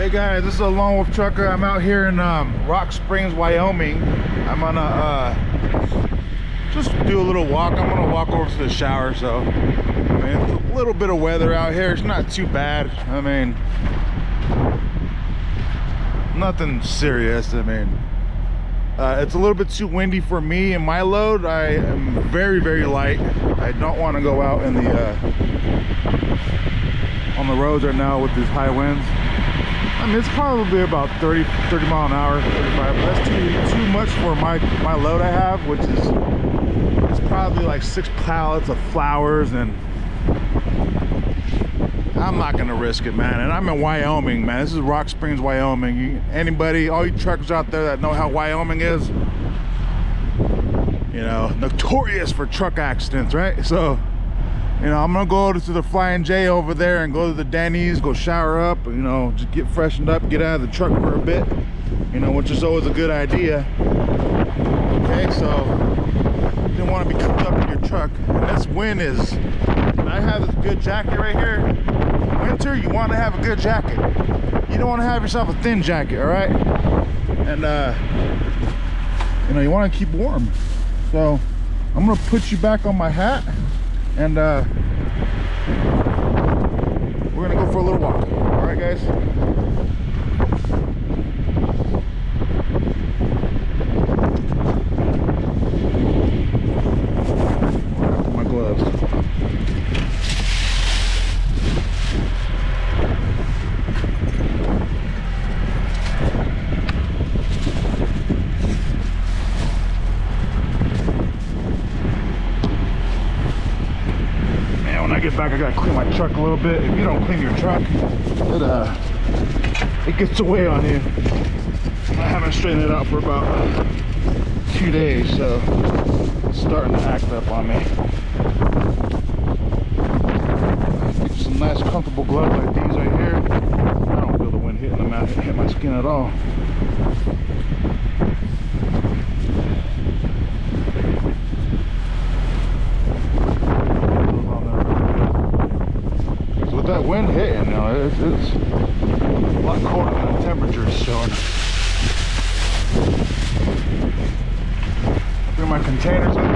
Hey guys, this is a Lone Wolf Trucker. I'm out here in Rock Springs, Wyoming. I'm gonna just do a little walk. I'm gonna walk over to the shower. So, I mean, it's a little bit of weather out here. It's not too bad. I mean, nothing serious. I mean, it's a little bit too windy for me and my load. I am very, very light. I don't want to go out in the on the roads right now with these high winds. I mean, it's probably about 30 mile an hour, 35, but that's too much for my load I have, which is it's probably like 6 pallets of flowers, and I'm not gonna risk it, man. And I'm in Wyoming, man. This is Rock Springs, Wyoming. Anybody, all you truckers out there that know how Wyoming is, you know, notorious for truck accidents, right? So, you know, I'm gonna go to the Flying J over there and go to the Denny's, go shower up, you know, just get freshened up, get out of the truck for a bit, you know, which is always a good idea. Okay, so you don't want to be cooped up in your truck. And this wind is, and I have this good jacket right here. Winter, you want to have a good jacket. You don't want to have yourself a thin jacket, all right? And you know, you want to keep warm. So I'm gonna put you back on my hat, and we're gonna go for a little walk. All right, guys. My gloves. Get back, I gotta clean my truck a little bit. If you don't clean your truck, it gets away on you. I haven't straightened it out for about 2 days, so it's starting to act up on me. Get some nice comfortable gloves like these right here. I don't feel the wind hitting them out, hit my skin at all. That wind hitting, you know, it's a lot colder than the temperature is showing. Bring my containers with me.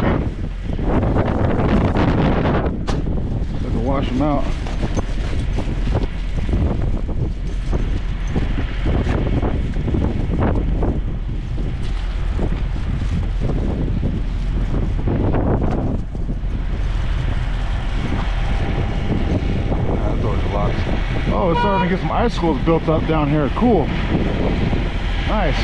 I can wash them out. Oh, it's starting to get some icicles built up down here. Cool. Nice.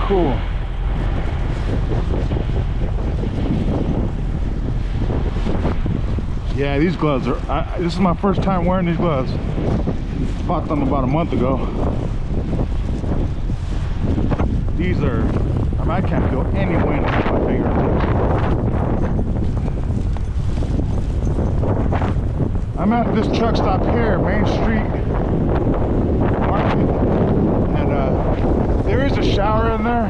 Cool. Yeah, these gloves are, this is my first time wearing these gloves. Bought them about a month ago. These are, I mean, I can't feel any wind with my fingertips. I'm at this truck stop here, Main Street Market, and there is a shower in there.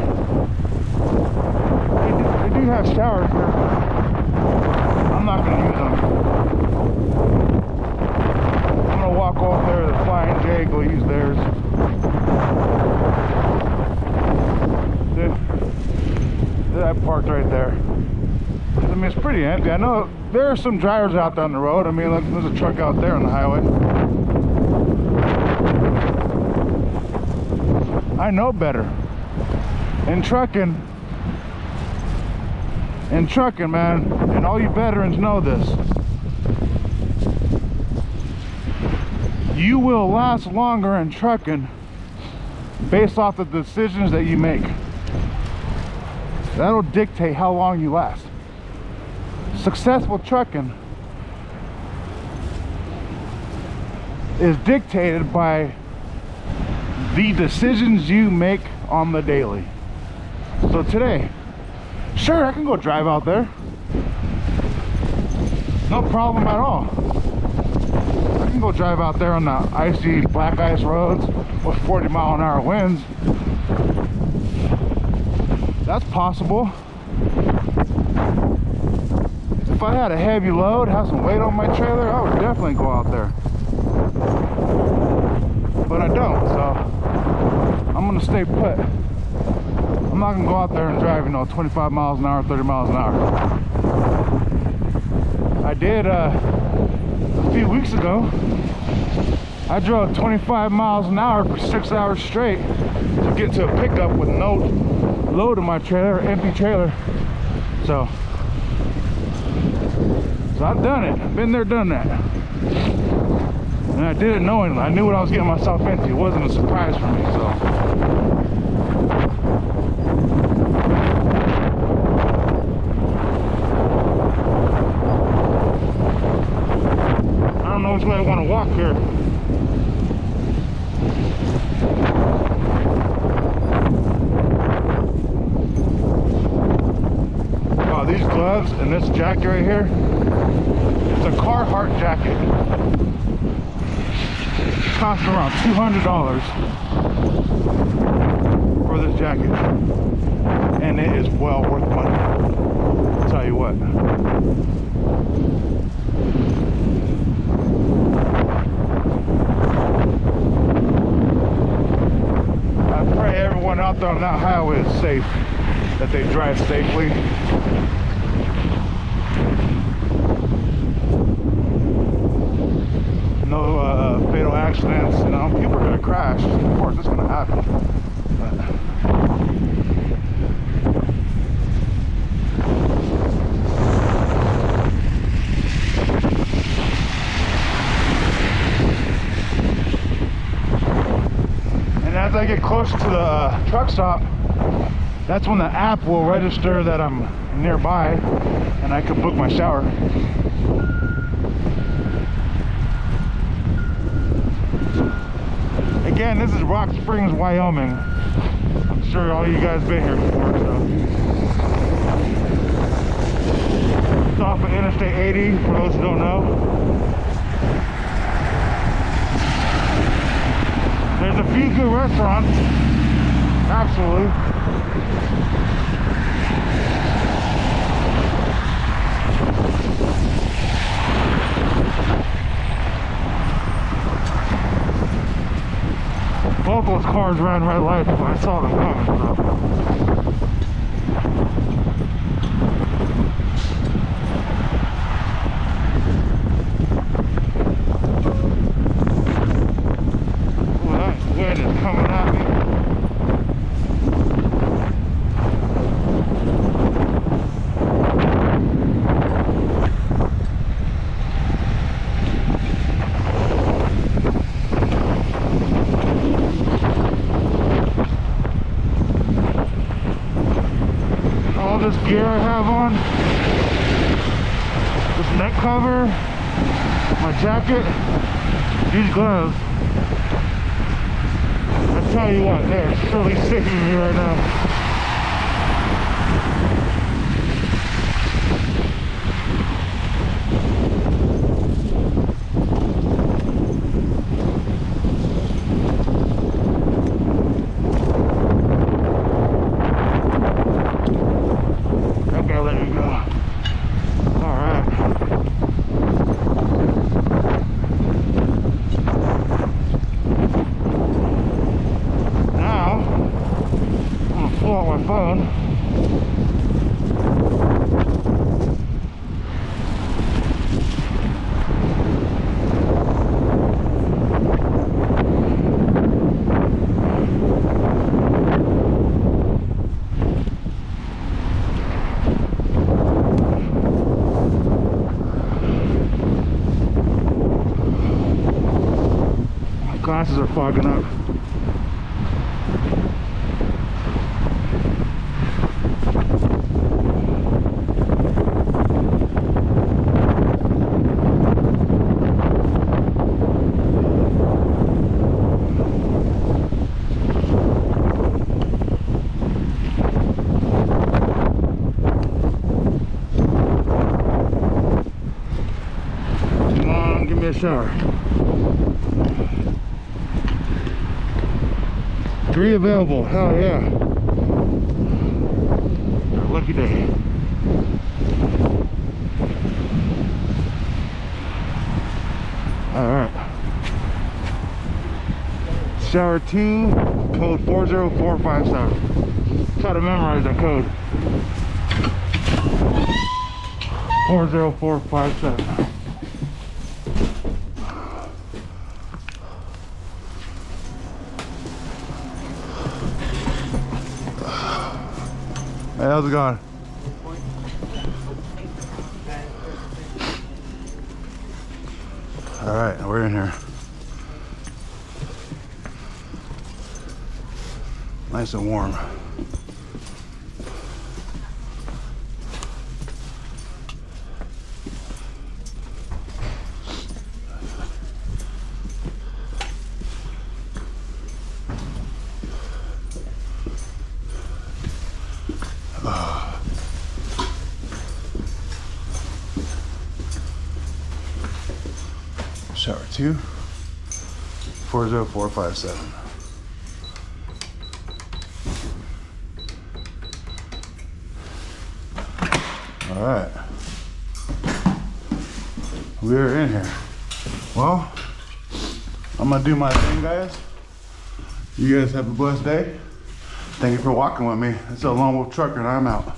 They do have showers here, but I'm not going to use them. I'm going to walk over there to the Flying J, go use theirs. That parked right there. I mean, it's pretty empty. I know there are some drivers out there on the road. I mean, look, there's a truck out there on the highway. I know better. In trucking, man, and all you veterans know this. You will last longer in trucking based off the decisions that you make. That'll dictate how long you last. Successful trucking is dictated by the decisions you make on the daily. So today, sure, I can go drive out there. No problem at all. I can go drive out there on the icy black ice roads with 40-mile-an-hour winds. That's possible. if I had a heavy load, have some weight on my trailer, I would definitely go out there. But I don't, so I'm gonna stay put. I'm not gonna go out there and drive, 25 miles an hour, 30 miles an hour. I did a few weeks ago. I drove 25 miles an hour for 6 hours straight to get to a pickup with no load in my trailer, empty trailer. So I've done it. Been there, done that. And I did it knowing, I knew what I was getting myself into. It wasn't a surprise for me, so. I don't know which way I want to walk here. Wow, these gloves and this jacket right here, it's a Carhartt jacket. It cost around $200 for this jacket. And it is well worth money. I'll tell you what. I pray everyone out there on that highway is safe, that they drive safely. No fatal accidents. People are going to crash. Of course, it's going to happen. But and as I get closer to the truck stop, that's when the app will register that I'm nearby and I can book my shower. Again, this is Rock Springs, Wyoming. I'm sure all you guys been here before, so. It's off of Interstate 80, for those who don't know. There's a few good restaurants, absolutely. Both those cars ran red lights, but I saw them coming, so. Well, that wind is coming at me. This gear I have on, this neck cover, my jacket, these gloves, I tell you what, they're really saving me right now. Phone. My glasses are fogging up. Me a shower. 3 available. Hell yeah. Lucky day. Shower 2, code 40457. Try to memorize that code. 40457. Hey, how's it going? All right, we're in here. Nice and warm. Shower 2, 40457. All right, we're in here. Well, I'm gonna do my thing, guys. You guys have a blessed day. Thank you for walking with me. It's a Lone Wolf Trucker, and I'm out.